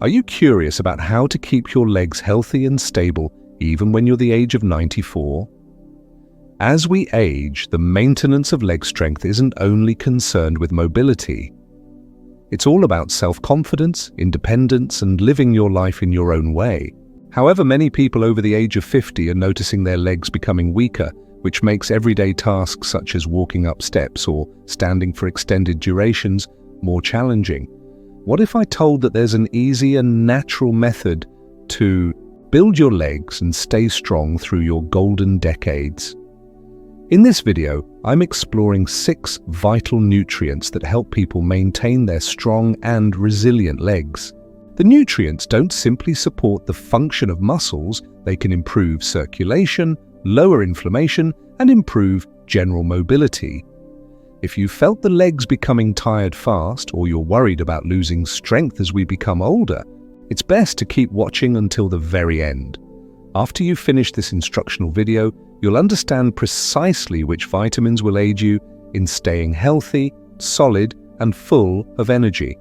Are you curious about how to keep your legs healthy and stable even when you're the age of 94? As we age, the maintenance of leg strength isn't only concerned with mobility. It's all about self-confidence, independence, and living your life in your own way. However, many people over the age of 50 are noticing their legs becoming weaker, which makes everyday tasks such as walking up steps or standing for extended durations more challenging. What if I told that there's an easy and natural method to build your legs and stay strong through your golden decades? In this video, I'm exploring 6 vital nutrients that help people maintain their strong and resilient legs. The nutrients don't simply support the function of muscles, they can improve circulation, lower inflammation, and improve general mobility. If you felt the legs becoming tired fast, or you're worried about losing strength as we become older, it's best to keep watching until the very end. After you finish this instructional video, you'll understand precisely which vitamins will aid you in staying healthy, solid, and full of energy.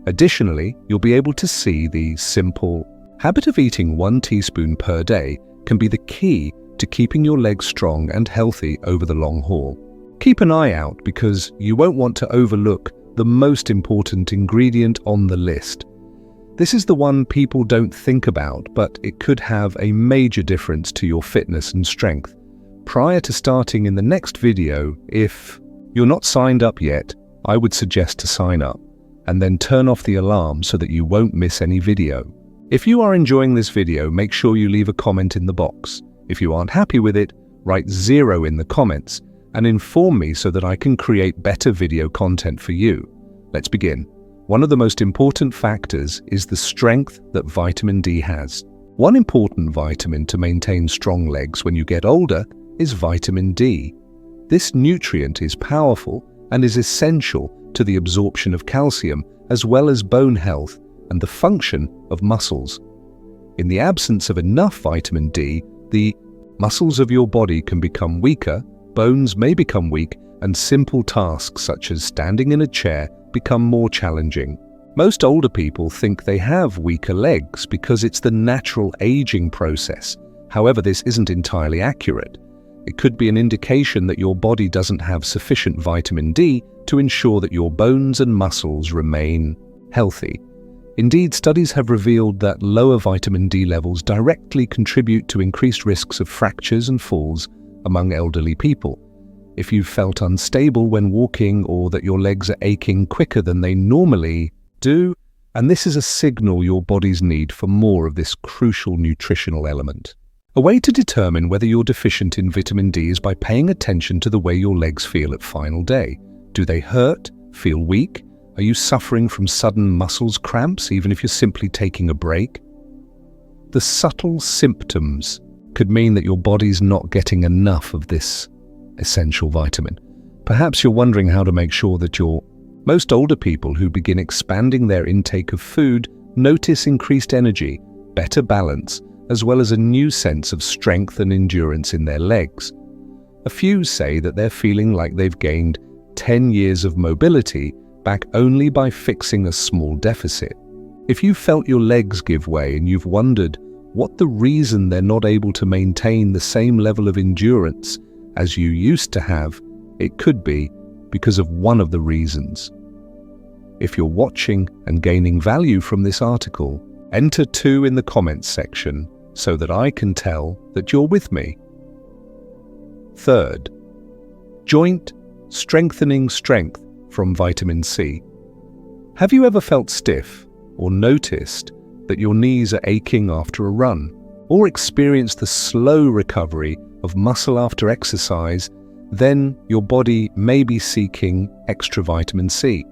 Additionally, you'll be able to see the simple habit of eating 1 teaspoon per day can be the key to keeping your legs strong and healthy over the long haul. Keep an eye out because you won't want to overlook the most important ingredient on the list. This is the one people don't think about, but it could have a major difference to your fitness and strength. Prior to starting in the next video, if you're not signed up yet, I would suggest to sign up and then turn off the alarm so that you won't miss any video. If you are enjoying this video, make sure you leave a comment in the box. If you aren't happy with it, write 0 in the comments and inform me so that I can create better video content for you. Let's begin. One of the most important factors is the strength that vitamin D has. One important vitamin to maintain strong legs when you get older is vitamin D. This nutrient is powerful and is essential to the absorption of calcium as well as bone health and the function of muscles. In the absence of enough vitamin D, the muscles of your body can become weaker, bones may become weak, and simple tasks such as standing in a chair become more challenging. Most older people think they have weaker legs because it's the natural aging process. However, this isn't entirely accurate. It could be an indication that your body doesn't have sufficient vitamin D to ensure that your bones and muscles remain healthy. Indeed, studies have revealed that lower vitamin D levels directly contribute to increased risks of fractures and falls among elderly people. If you've felt unstable when walking or that your legs are aching quicker than they normally do, and this is a signal your body's need for more of this crucial nutritional element. A way to determine whether you're deficient in vitamin D is by paying attention to the way your legs feel at final day. Do they hurt? Feel weak? Are you suffering from sudden muscles cramps even if you're simply taking a break? The subtle symptoms could mean that your body's not getting enough of this essential vitamin. Perhaps you're wondering how to make sure that most older people who begin expanding their intake of food notice increased energy, better balance, as well as a new sense of strength and endurance in their legs. A few say that they're feeling like they've gained 10 years of mobility back only by fixing a small deficit. If you felt your legs give way and you've wondered what the reason they're not able to maintain the same level of endurance as you used to have, it could be because of one of the reasons. If you're watching and gaining value from this article, enter 2 in the comments section so that I can tell that you're with me. Third, joint strengthening strength from vitamin C. Have you ever felt stiff or noticed that your knees are aching after a run, or experienced the slow recovery of muscle after exercise? Then your body may be seeking extra vitamin C.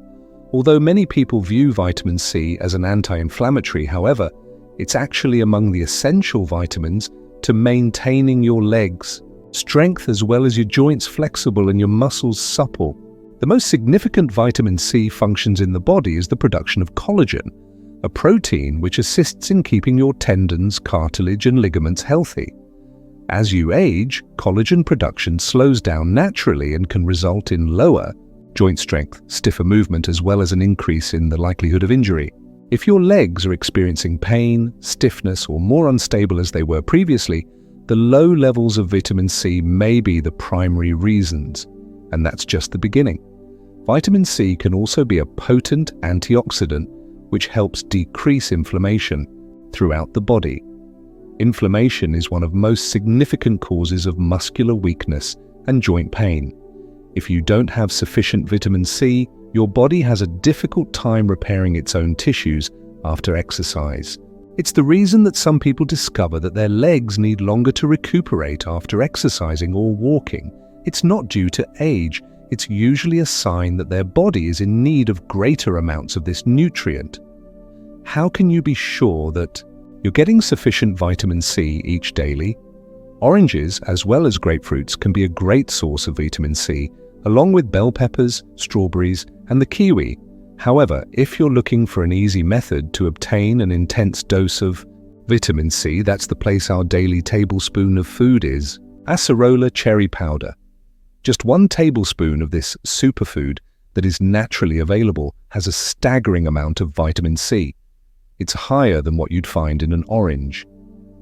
Although many people view vitamin C as an anti-inflammatory, however, it's actually among the essential vitamins to maintaining your legs strength as well as your joints flexible and your muscles supple. The most significant vitamin C functions in the body is the production of collagen, a protein which assists in keeping your tendons, cartilage, and ligaments healthy. As you age, collagen production slows down naturally and can result in lower joint strength, stiffer movement, as well as an increase in the likelihood of injury. If your legs are experiencing pain, stiffness, or more unstable as they were previously, the low levels of vitamin C may be the primary reasons, and that's just the beginning. Vitamin C can also be a potent antioxidant which helps decrease inflammation throughout the body. Inflammation is one of most significant causes of muscular weakness and joint pain. If you don't have sufficient vitamin C, your body has a difficult time repairing its own tissues after exercise. It's the reason that some people discover that their legs need longer to recuperate after exercising or walking. It's not due to age, it's usually a sign that their body is in need of greater amounts of this nutrient. How can you be sure that you're getting sufficient vitamin C each daily? Oranges, as well as grapefruits, can be a great source of vitamin C, along with bell peppers, strawberries, and the kiwi. However, if you're looking for an easy method to obtain an intense dose of vitamin C, that's the place our daily tablespoon of food is: acerola cherry powder. Just 1 tablespoon of this superfood that is naturally available has a staggering amount of vitamin C. It's higher than what you'd find in an orange.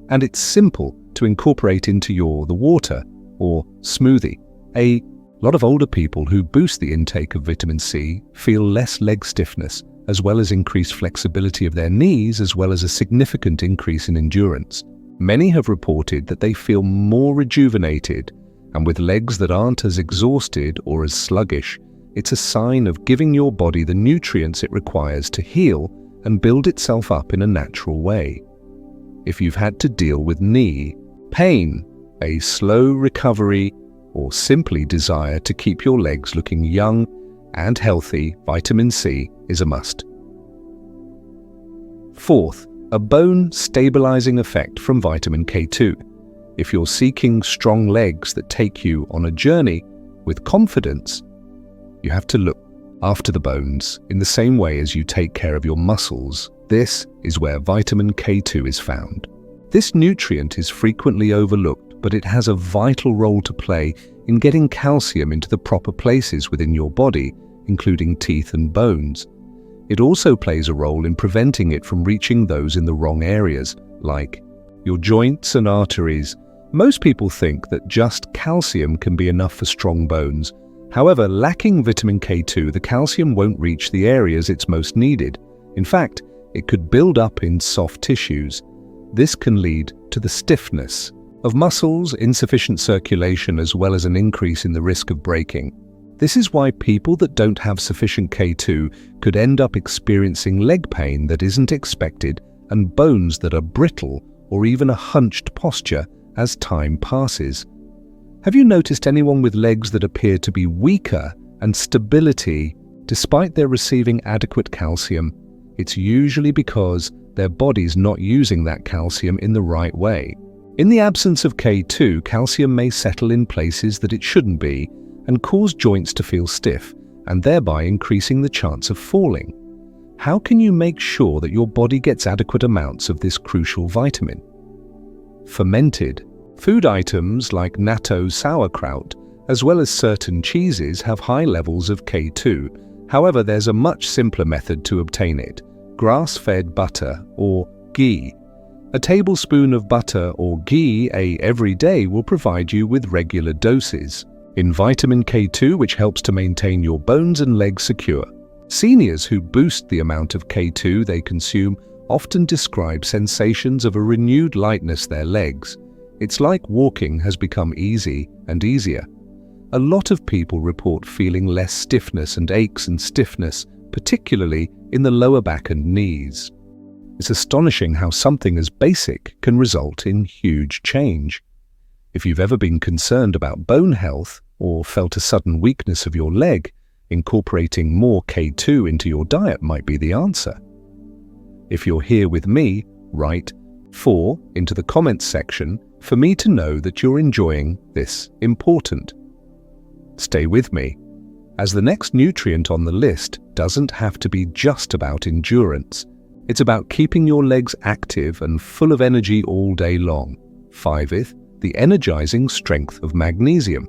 And it's simple to incorporate into the water or smoothie. A lot of older people who boost the intake of vitamin C feel less leg stiffness, as well as increased flexibility of their knees, as well as a significant increase in endurance. Many have reported that they feel more rejuvenated, and with legs that aren't as exhausted or as sluggish, it's a sign of giving your body the nutrients it requires to heal and build itself up in a natural way. If you've had to deal with knee pain, a slow recovery, or simply desire to keep your legs looking young and healthy, vitamin C is a must. Fourth, a bone stabilizing effect from vitamin K2. If you're seeking strong legs that take you on a journey with confidence, you have to look after the bones in the same way as you take care of your muscles. This is where vitamin K2 is found. This nutrient is frequently overlooked, but it has a vital role to play in getting calcium into the proper places within your body, including teeth and bones. It also plays a role in preventing it from reaching those in the wrong areas, like your joints and arteries. Most people think that just calcium can be enough for strong bones. However, lacking vitamin K2, the calcium won't reach the areas it's most needed. In fact, it could build up in soft tissues. This can lead to the stiffness of muscles, insufficient circulation, as well as an increase in the risk of breaking. This is why people that don't have sufficient K2 could end up experiencing leg pain that isn't expected and bones that are brittle or even a hunched posture as time passes. Have you noticed anyone with legs that appear to be weaker and stability despite their receiving adequate calcium? It's usually because their body's not using that calcium in the right way. In the absence of K2, calcium may settle in places that it shouldn't be and cause joints to feel stiff, and thereby increasing the chance of falling. How can you make sure that your body gets adequate amounts of this crucial vitamin? Fermented food items like natto sauerkraut, as well as certain cheeses, have high levels of K2. However, there's a much simpler method to obtain it: grass-fed butter or ghee. A tablespoon of butter or ghee every day will provide you with regular doses in vitamin K2, which helps to maintain your bones and legs secure. Seniors who boost the amount of K2 they consume often describe sensations of a renewed lightness their legs. It's like walking has become easy and easier. A lot of people report feeling less stiffness and aches and stiffness, particularly in the lower back and knees. It's astonishing how something as basic can result in huge change. If you've ever been concerned about bone health or felt a sudden weakness of your leg, incorporating more K2 into your diet might be the answer. If you're here with me, write 4 into the comments section for me to know that you're enjoying this important. Stay with me, as the next nutrient on the list doesn't have to be just about endurance. It's about keeping your legs active and full of energy all day long. 5th, the energizing strength of magnesium.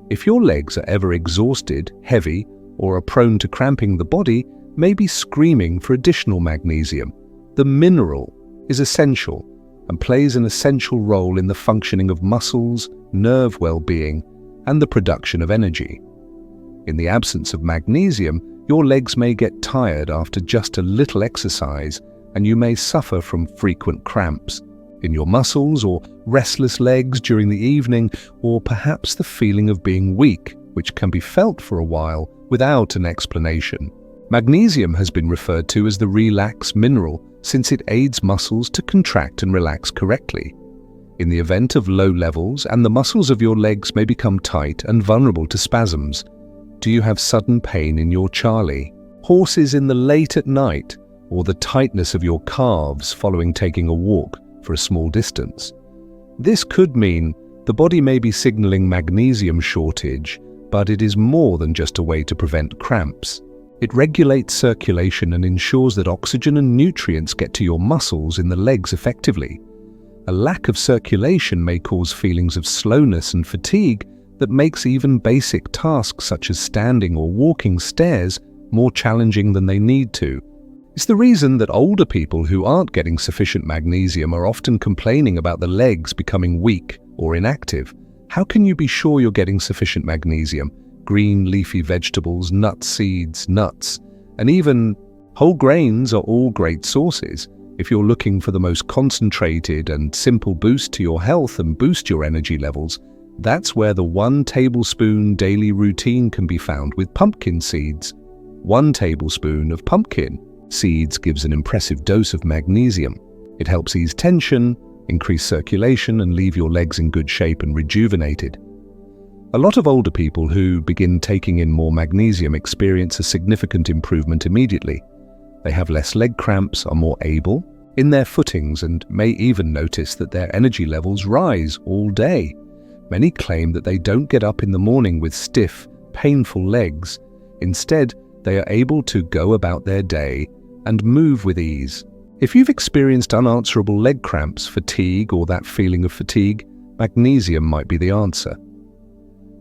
If your legs are ever exhausted, heavy, or are prone to cramping the body, may be screaming for additional magnesium. The mineral is essential and plays an essential role in the functioning of muscles, nerve well-being, and the production of energy. In the absence of magnesium, your legs may get tired after just a little exercise, and you may suffer from frequent cramps in your muscles or restless legs during the evening, or perhaps the feeling of being weak, which can be felt for a while without an explanation. Magnesium has been referred to as the relax mineral since it aids muscles to contract and relax correctly. In the event of low levels, and the muscles of your legs may become tight and vulnerable to spasms. Do you have sudden pain in your Charlie, horses in the late at night, or the tightness of your calves following taking a walk for a small distance? This could mean the body may be signaling magnesium shortage, but it is more than just a way to prevent cramps. It regulates circulation and ensures that oxygen and nutrients get to your muscles in the legs effectively. A lack of circulation may cause feelings of slowness and fatigue that makes even basic tasks such as standing or walking stairs more challenging than they need to. It's the reason that older people who aren't getting sufficient magnesium are often complaining about the legs becoming weak or inactive. How can you be sure you're getting sufficient magnesium? Green leafy vegetables, nuts, seeds, nuts, and even whole grains are all great sources. If you're looking for the most concentrated and simple boost to your health and boost your energy levels, that's where the 1 tablespoon daily routine can be found with pumpkin seeds. 1 tablespoon of pumpkin seeds gives an impressive dose of magnesium. It helps ease tension, increase circulation, and leave your legs in good shape and rejuvenated. A lot of older people who begin taking in more magnesium experience a significant improvement immediately. They have less leg cramps, are more able in their footings, and may even notice that their energy levels rise all day. Many claim that they don't get up in the morning with stiff, painful legs. Instead, they are able to go about their day and move with ease. If you've experienced unanswerable leg cramps, fatigue, or that feeling of fatigue, magnesium might be the answer.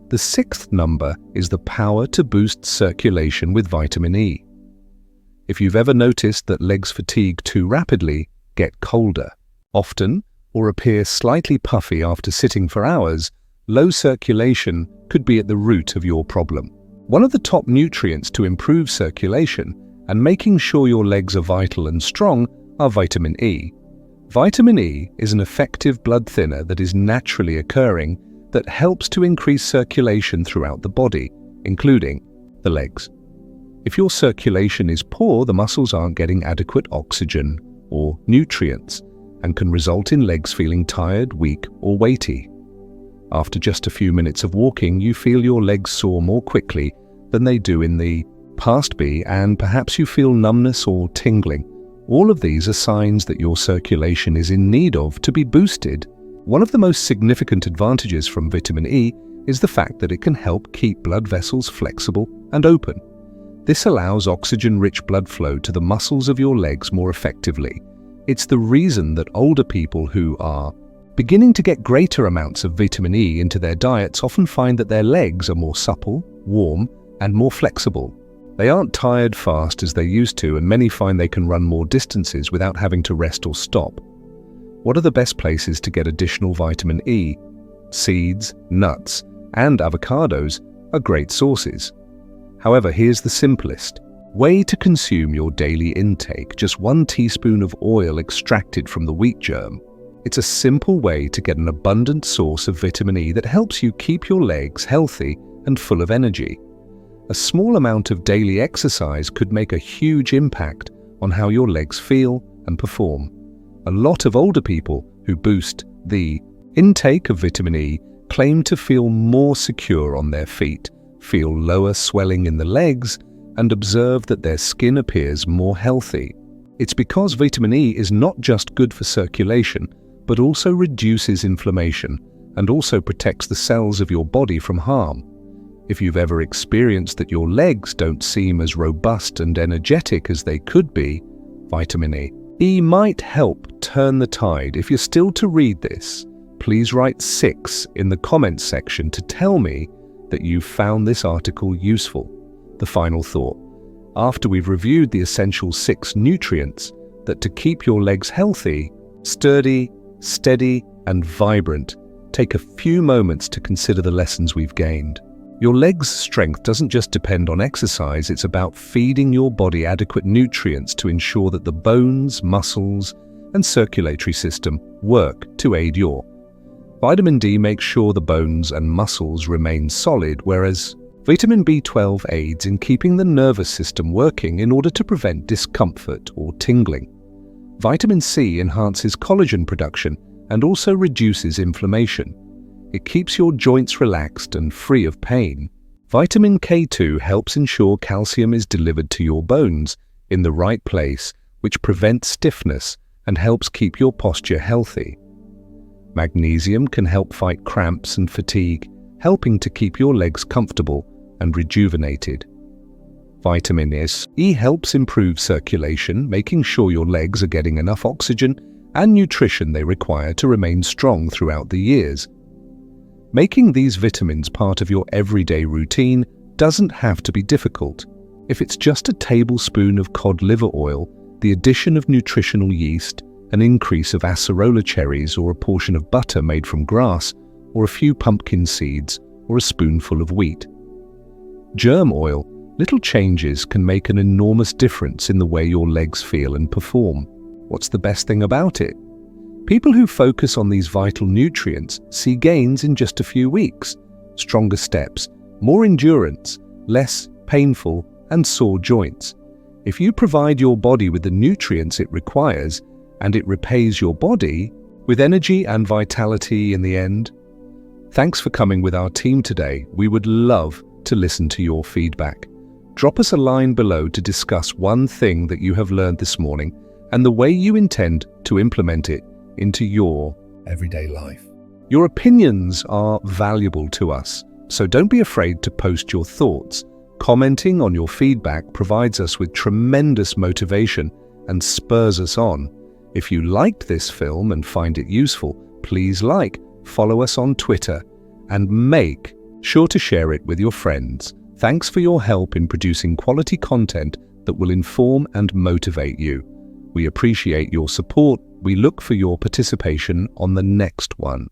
The 6th number is the power to boost circulation with vitamin E. If you've ever noticed that legs fatigue too rapidly, get colder, often, or appear slightly puffy after sitting for hours, low circulation could be at the root of your problem. One of the top nutrients to improve circulation and making sure your legs are vital and strong are vitamin E. Vitamin E is an effective blood thinner that is naturally occurring that helps to increase circulation throughout the body, including the legs. If your circulation is poor, the muscles aren't getting adequate oxygen or nutrients and can result in legs feeling tired, weak, or weighty. After just a few minutes of walking, you feel your legs sore more quickly than they do in the past and perhaps you feel numbness or tingling. All of these are signs that your circulation is in need of to be boosted. One of the most significant advantages from vitamin E is the fact that it can help keep blood vessels flexible and open. This allows oxygen-rich blood flow to the muscles of your legs more effectively. It's the reason that older people who are beginning to get greater amounts of vitamin E into their diets often find that their legs are more supple, warm, and more flexible. They aren't tired fast as they used to, and many find they can run more distances without having to rest or stop. What are the best places to get additional vitamin E? Seeds, nuts, and avocados are great sources. However, here's the simplest way to consume your daily intake: just 1 teaspoon of oil extracted from the wheat germ. It's a simple way to get an abundant source of vitamin E that helps you keep your legs healthy and full of energy. A small amount of daily exercise could make a huge impact on how your legs feel and perform. A lot of older people who boost the intake of vitamin E claim to feel more secure on their feet, feel lower swelling in the legs, and observe that their skin appears more healthy. It's because vitamin E is not just good for circulation, but also reduces inflammation and also protects the cells of your body from harm. If you've ever experienced that your legs don't seem as robust and energetic as they could be, vitamin E might help turn the tide. If you're still to read this, please write 6 in the comments section to tell me that you found this article useful. The final thought: after we've reviewed the essential 6 nutrients that to keep your legs healthy, sturdy, steady, and vibrant, take a few moments to consider the lessons we've gained. Your legs' strength doesn't just depend on exercise, it's about feeding your body adequate nutrients to ensure that the bones, muscles, and circulatory system work to aid your. Vitamin D makes sure the bones and muscles remain solid, whereas vitamin B12 aids in keeping the nervous system working in order to prevent discomfort or tingling. Vitamin C enhances collagen production and also reduces inflammation. It keeps your joints relaxed and free of pain. Vitamin K2 helps ensure calcium is delivered to your bones in the right place, which prevents stiffness and helps keep your posture healthy. Magnesium can help fight cramps and fatigue, helping to keep your legs comfortable and rejuvenated. Vitamin E helps improve circulation, making sure your legs are getting enough oxygen and nutrition they require to remain strong throughout the years. Making these vitamins part of your everyday routine doesn't have to be difficult. If it's just a tablespoon of cod liver oil, the addition of nutritional yeast, an increase of acerola cherries or a portion of butter made from grass, or a few pumpkin seeds, or a spoonful of wheat. Germ oil, little changes can make an enormous difference in the way your legs feel and perform. What's the best thing about it? People who focus on these vital nutrients see gains in just a few weeks, stronger steps, more endurance, less painful and sore joints. If you provide your body with the nutrients it requires, and it repays your body with energy and vitality in the end. Thanks for coming with our team today. We would love to listen to your feedback. Drop us a line below to discuss one thing that you have learned this morning and the way you intend to implement it into your everyday life. Your opinions are valuable to us, so don't be afraid to post your thoughts. Commenting on your feedback provides us with tremendous motivation and spurs us on. If you liked this film and find it useful, please follow us on Twitter, and make sure to share it with your friends. Thanks for your help in producing quality content that will inform and motivate you. We appreciate your support. We look for your participation on the next one.